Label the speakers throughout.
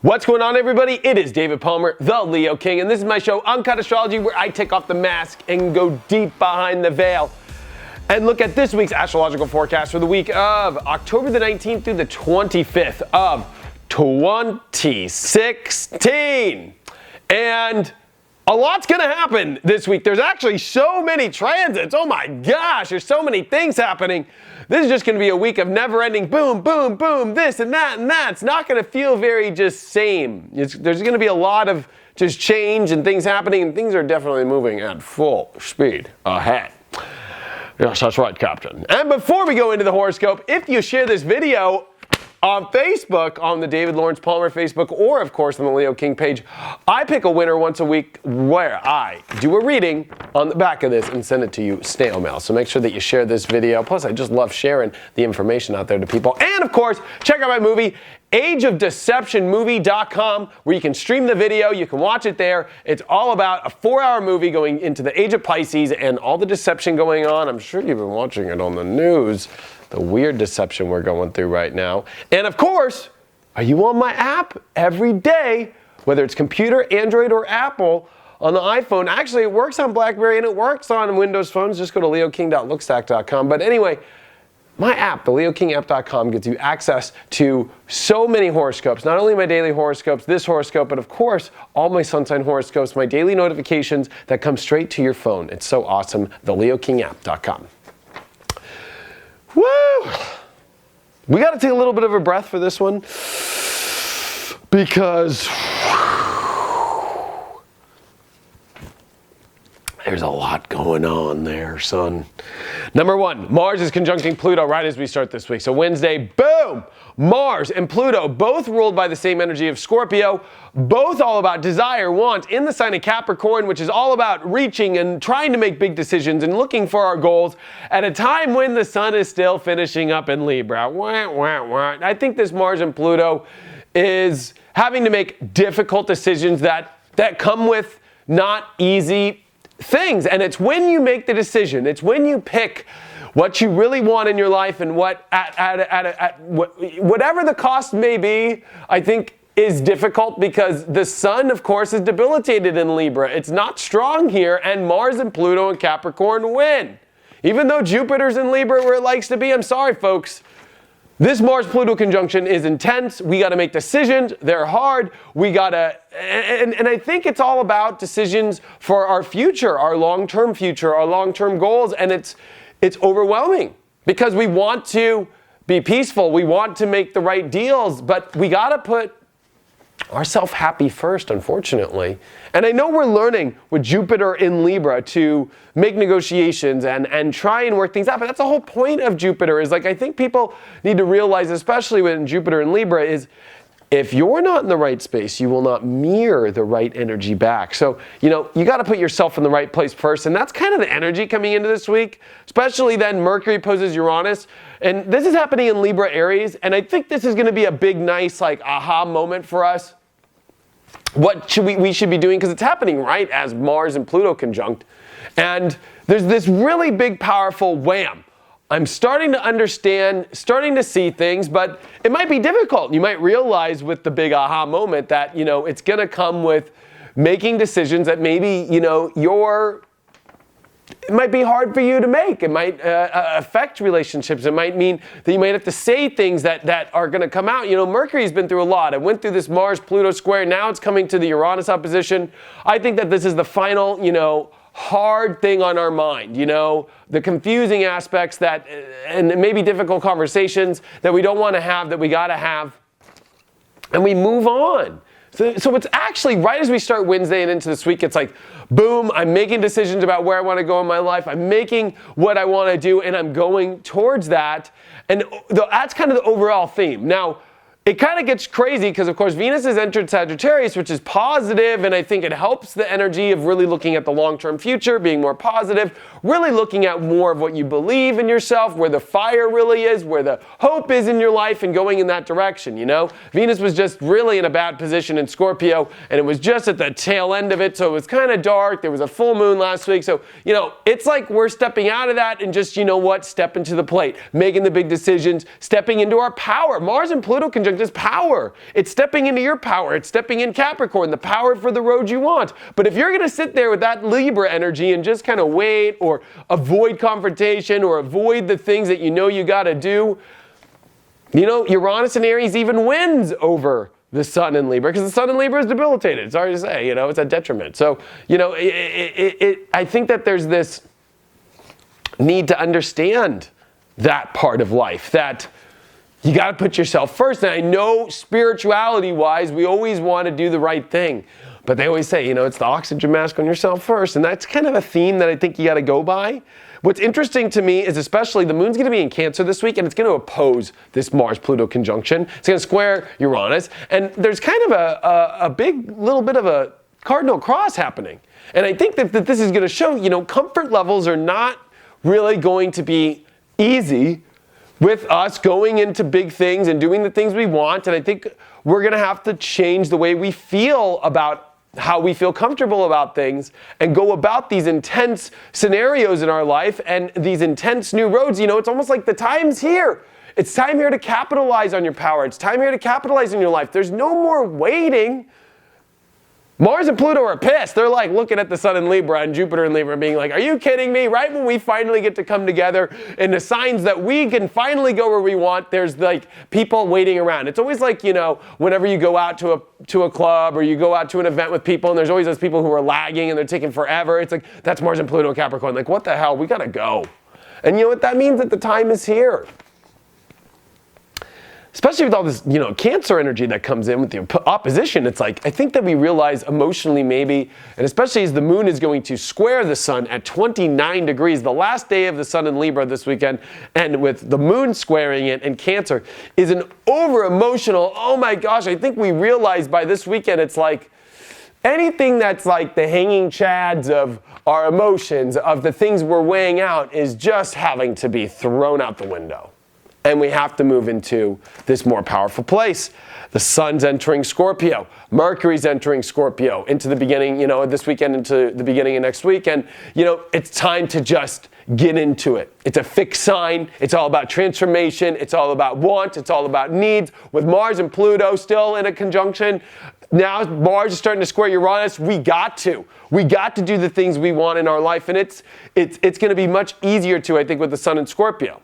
Speaker 1: What's going on, everybody? It is David Palmer, the Leo King, and this is my show, Uncut Astrology, where I take off the mask and go deep behind the veil and look at this week's astrological forecast for the week of October the 19th through the 25th of 2016. And a lot's going to happen this week. There's actually so many transits. Oh my gosh, there's so many things happening. This is just going to be a week of never-ending boom, boom, boom, this and that and that. It's not going to feel very just same. There's going to be a lot of just change and things happening, and things are definitely moving at full speed ahead. Yes, that's right, Captain. And before we go into the horoscope, if you share this video on Facebook, on the David Lawrence Palmer Facebook, or of course on the Leo King page, I pick a winner once a week where I do a reading on the back of this and send it to you snail mail. So make sure that you share this video. Plus, I just love sharing the information out there to people. And of course, check out my movie, ageofdeceptionmovie.com, where you can stream the video, you can watch it there. It's all about a 4-hour movie going into the age of Pisces and all the deception going on. I'm sure you've been watching it on the news. The weird deception we're going through right now. And of course, are you on my app every day, whether it's computer, Android, or Apple on the iPhone? Actually, it works on BlackBerry and it works on Windows phones. Just go to leoking.lookstack.com. But anyway, my app, the leokingapp.com, gives you access to so many horoscopes. Not only my daily horoscopes, this horoscope, but of course, all my sun sign horoscopes, my daily notifications that come straight to your phone. It's so awesome. The leokingapp.com. Woo! We got to take a little bit of a breath for this one because there's a lot going on there, son. Number one, Mars is conjuncting Pluto right as we start this week. So Wednesday, boom! Mars and Pluto, both ruled by the same energy of Scorpio, both all about desire, want, in the sign of Capricorn, which is all about reaching and trying to make big decisions and looking for our goals at a time when the sun is still finishing up in Libra. Wah, wah, wah. I think this Mars and Pluto is having to make difficult decisions that come with not easy things. And it's when you make the decision, it's when you pick what you really want in your life and whatever the cost may be, I think is difficult because the sun, of course, is debilitated in Libra. It's not strong here, and Mars and Pluto and Capricorn win. Even though Jupiter's in Libra where it likes to be, I'm sorry, folks. This Mars-Pluto conjunction is intense. We got to make decisions. They're hard. We got to, and I think it's all about decisions for our future, our long-term future, our long-term goals, and it's overwhelming because we want to be peaceful. We want to make the right deals, but we got to put ourselves happy first, unfortunately. And I know we're learning with Jupiter in Libra to make negotiations and try and work things out, but that's the whole point of Jupiter is, like, I think people need to realize, especially when Jupiter in Libra, is if you're not in the right space, you will not mirror the right energy back. So, you got to put yourself in the right place first. And that's kind of the energy coming into this week, especially then Mercury opposes Uranus. And this is happening in Libra Aries. And I think this is going to be a big, nice, aha moment for us. What we should be doing, because it's happening right as Mars and Pluto conjunct. And there's this really big, powerful wham. I'm starting to understand, starting to see things, but it might be difficult. You might realize with the big aha moment that, it's going to come with making decisions that maybe, it might be hard for you to make. It might affect relationships. It might mean that you might have to say things that are going to come out. Mercury's been through a lot. It went through this Mars-Pluto square. Now it's coming to the Uranus opposition. I think that this is the final, hard thing on our mind, the confusing aspects that, and maybe difficult conversations that we don't want to have, that we got to have, and we move on. So it's actually right as we start Wednesday and into this week, it's like, boom, I'm making decisions about where I want to go in my life. I'm making what I want to do, and I'm going towards that. And that's kind of the overall theme. Now, it kind of gets crazy because, of course, Venus has entered Sagittarius, which is positive, and I think it helps the energy of really looking at the long-term future, being more positive, really looking at more of what you believe in yourself, where the fire really is, where the hope is in your life, and going in that direction, Venus was just really in a bad position in Scorpio, and it was just at the tail end of it, so it was kind of dark. There was a full moon last week, so, it's like we're stepping out of that and just, step into the plate, making the big decisions, stepping into our power. Mars and Pluto conjunct is power. It's stepping into your power. It's stepping in Capricorn, the power for the road you want. But if you're going to sit there with that Libra energy and just kind of wait or avoid confrontation or avoid the things that you know you got to do, you know, Uranus and Aries even wins over the Sun in Libra, because the Sun in Libra is debilitated. It's hard to say, you know, it's a detriment. So, you know, I think that there's this need to understand that part of life, that you got to put yourself first. And I know spirituality-wise, we always want to do the right thing. But they always say, you know, it's the oxygen mask on yourself first. And that's kind of a theme that I think you got to go by. What's interesting to me is especially the moon's going to be in Cancer this week, and it's going to oppose this Mars-Pluto conjunction. It's going to square Uranus, and there's kind of a big little bit of a cardinal cross happening. And I think that this is going to show, you know, comfort levels are not really going to be easy with us going into big things and doing the things we want. And I think we're going to have to change the way we feel about how we feel comfortable about things and go about these intense scenarios in our life and these intense new roads. You know, it's almost like the time's here. It's time here to capitalize on your power. It's time here to capitalize on your life. There's no more waiting. Mars and Pluto are pissed. They're like looking at the Sun in Libra and Jupiter in Libra being like, are you kidding me? Right when we finally get to come together and the signs that we can finally go where we want, there's like people waiting around. It's always like, you know, whenever you go out to a club or you go out to an event with people and there's always those people who are lagging and they're taking forever. It's like, that's Mars and Pluto and Capricorn. Like, what the hell? We gotta go. And you know what that means? That the time is here. Especially with all this, you know, Cancer energy that comes in with the opposition, it's like, I think that we realize emotionally maybe, and especially as the moon is going to square the sun at 29 degrees, the last day of the Sun in Libra this weekend, and with the moon squaring it in Cancer, is an over-emotional, oh my gosh, I think we realize by this weekend, it's like, anything that's like the hanging chads of our emotions, of the things we're weighing out, is just having to be thrown out the window. And we have to move into this more powerful place. The Sun's entering Scorpio. Mercury's entering Scorpio into the beginning, you know, this weekend into the beginning of next week. And, you know, it's time to just get into it. It's a fixed sign. It's all about transformation. It's all about want. It's all about needs. With Mars and Pluto still in a conjunction, now Mars is starting to square Uranus. We got to do the things we want in our life. And it's going to be much easier to, I think, with the Sun in Scorpio.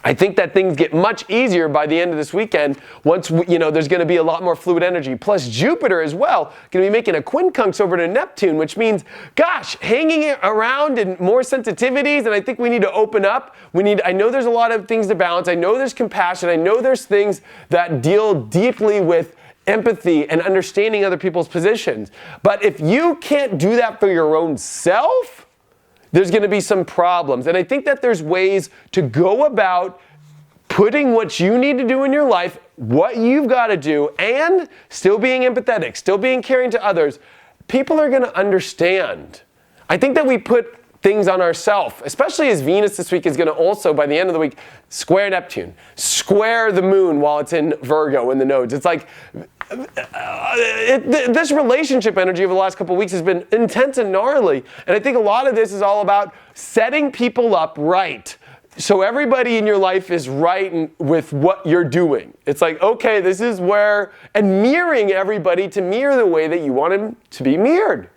Speaker 1: I think that things get much easier by the end of this weekend once, you know, there's going to be a lot more fluid energy. Plus Jupiter as well, going to be making a quincunx over to Neptune, which means, gosh, hanging it around and more sensitivities, and I think we need to open up. I know there's a lot of things to balance. I know there's compassion. I know there's things that deal deeply with empathy and understanding other people's positions. But if you can't do that for your own self, there's going to be some problems. And I think that there's ways to go about putting what you need to do in your life, what you've got to do, and still being empathetic, still being caring to others. People are going to understand. I think that we put things on ourselves, especially as Venus this week is going to also, by the end of the week, square Neptune, square the moon while it's in Virgo in the nodes. It's like, this relationship energy over the last couple of weeks has been intense and gnarly. And I think a lot of this is all about setting people up right. So everybody in your life is right with what you're doing. It's like, okay, this is where, and mirroring everybody to mirror the way that you want them to be mirrored.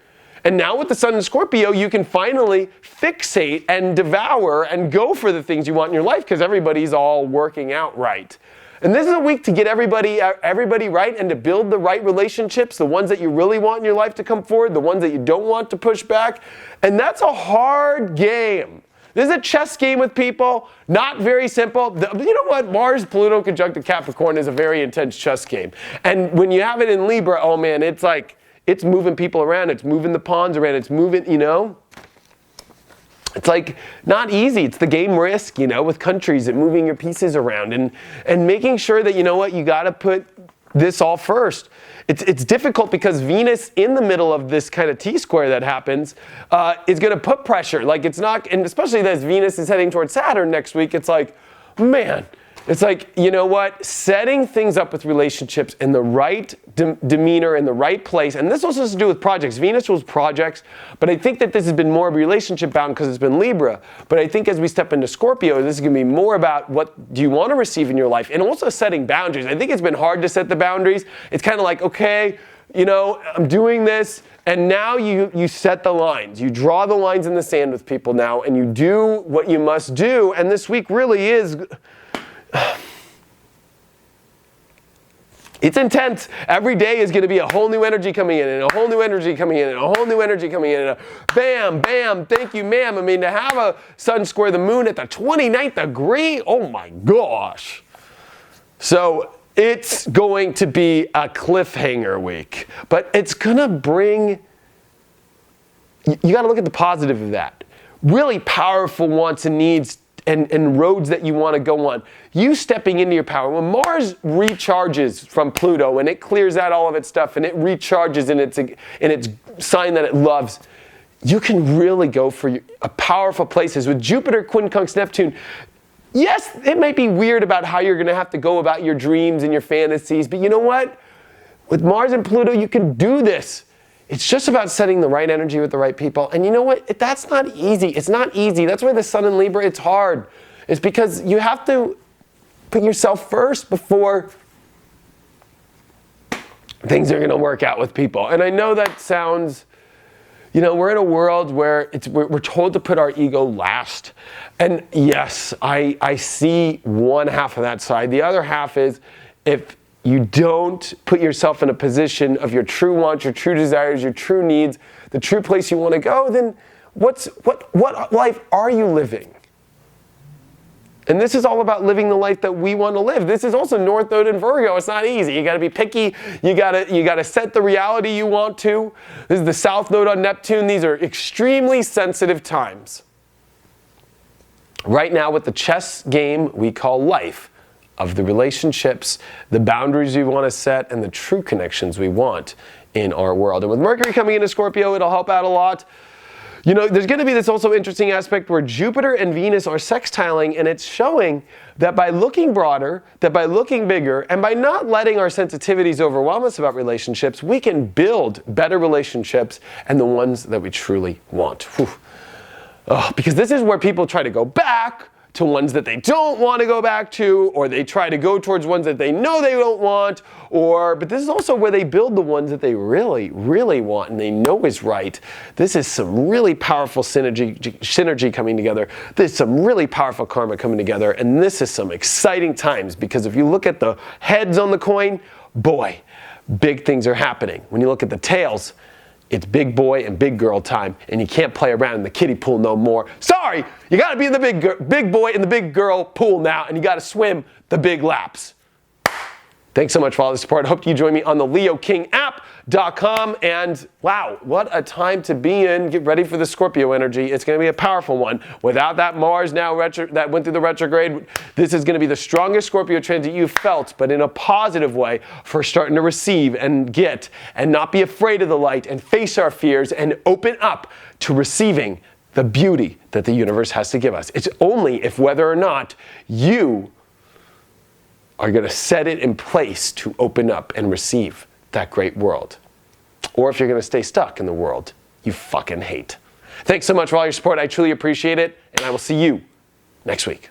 Speaker 1: And now with the Sun in Scorpio, you can finally fixate and devour and go for the things you want in your life because everybody's all working out right. And this is a week to get everybody right and to build the right relationships, the ones that you really want in your life to come forward, the ones that you don't want to push back. And that's a hard game. This is a chess game with people, not very simple. You know what? Mars, Pluto, conjuncted Capricorn is a very intense chess game. And when you have it in Libra, oh man, it's like, it's moving people around. It's moving the pawns around. It's moving, you know. It's like not easy. It's the game risk, you know, with countries and moving your pieces around and making sure that, you know what, you got to put this all first. It's difficult because Venus in the middle of this kind of T-square that happens is going to put pressure. Like it's not, and especially as Venus is heading towards Saturn next week, it's like, man, It's like, you know what? Setting things up with relationships in the right demeanor, in the right place. And this also has to do with projects. Venus was projects, but I think that this has been more relationship bound because it's been Libra. But I think as we step into Scorpio, this is going to be more about what do you want to receive in your life, and also setting boundaries. I think it's been hard to set the boundaries. It's kind of like, okay, you know, I'm doing this. And now you set the lines. You draw the lines in the sand with people now, and you do what you must do. And this week really is... It's intense. Every day is going to be a whole new energy coming in, and a whole new energy coming in, and a whole new energy coming in, and a bam, bam, thank you, ma'am. I mean, to have a sun square the moon at the 29th degree, oh my gosh. So it's going to be a cliffhanger week, but it's going to bring, you got to look at the positive of that. Really powerful wants and needs and roads that you want to go on. You stepping into your power. When Mars recharges from Pluto and it clears out all of its stuff and it recharges in its sign that it loves, you can really go for powerful places. With Jupiter quincunx Neptune, yes, it might be weird about how you're going to have to go about your dreams and your fantasies, but you know what? With Mars and Pluto, you can do this. It's just about setting the right energy with the right people. And you know what? That's not easy. It's not easy. That's why the Sun in Libra, it's hard. It's because you have to put yourself first before things are going to work out with people. And I know that sounds, you know, we're in a world where we're told to put our ego last. And yes, I see one half of that side. The other half is if you don't put yourself in a position of your true wants, your true desires, your true needs, the true place you want to go, then what life are you living? And this is all about living the life that we want to live. This is also North Node in Virgo. It's not easy. You got to be picky. You got to set the reality you want to. This is the South Node on Neptune. These are extremely sensitive times. Right now with the chess game we call life, of the relationships, the boundaries we want to set, and the true connections we want in our world. And with Mercury coming into Scorpio, it'll help out a lot. You know, there's going to be this also interesting aspect where Jupiter and Venus are sextiling, and it's showing that by looking broader, that by looking bigger, and by not letting our sensitivities overwhelm us about relationships, we can build better relationships and the ones that we truly want. Because this is where people try to go back to ones that they don't want to go back to, or they try to go towards ones that they know they don't want, but this is also where they build the ones that they really, really want and they know is right. This is some really powerful synergy coming together. There's some really powerful karma coming together, and this is some exciting times because if you look at the heads on the coin, boy, big things are happening. When you look at the tails, it's big boy and big girl time, and you can't play around in the kiddie pool no more. Sorry, you got to be in the big boy in the big girl pool now, and you got to swim the big laps. Thanks so much for all the support. I hope you join me on the LeoKingApp.com. And wow, what a time to be in. Get ready for the Scorpio energy. It's going to be a powerful one. Without that Mars now that went through the retrograde, this is going to be the strongest Scorpio transit you've felt, but in a positive way for starting to receive and get and not be afraid of the light and face our fears and open up to receiving the beauty that the universe has to give us. It's only if whether or not you are going to set it in place to open up and receive that great world. Or if you're going to stay stuck in the world you fucking hate. Thanks so much for all your support. I truly appreciate it, and I will see you next week.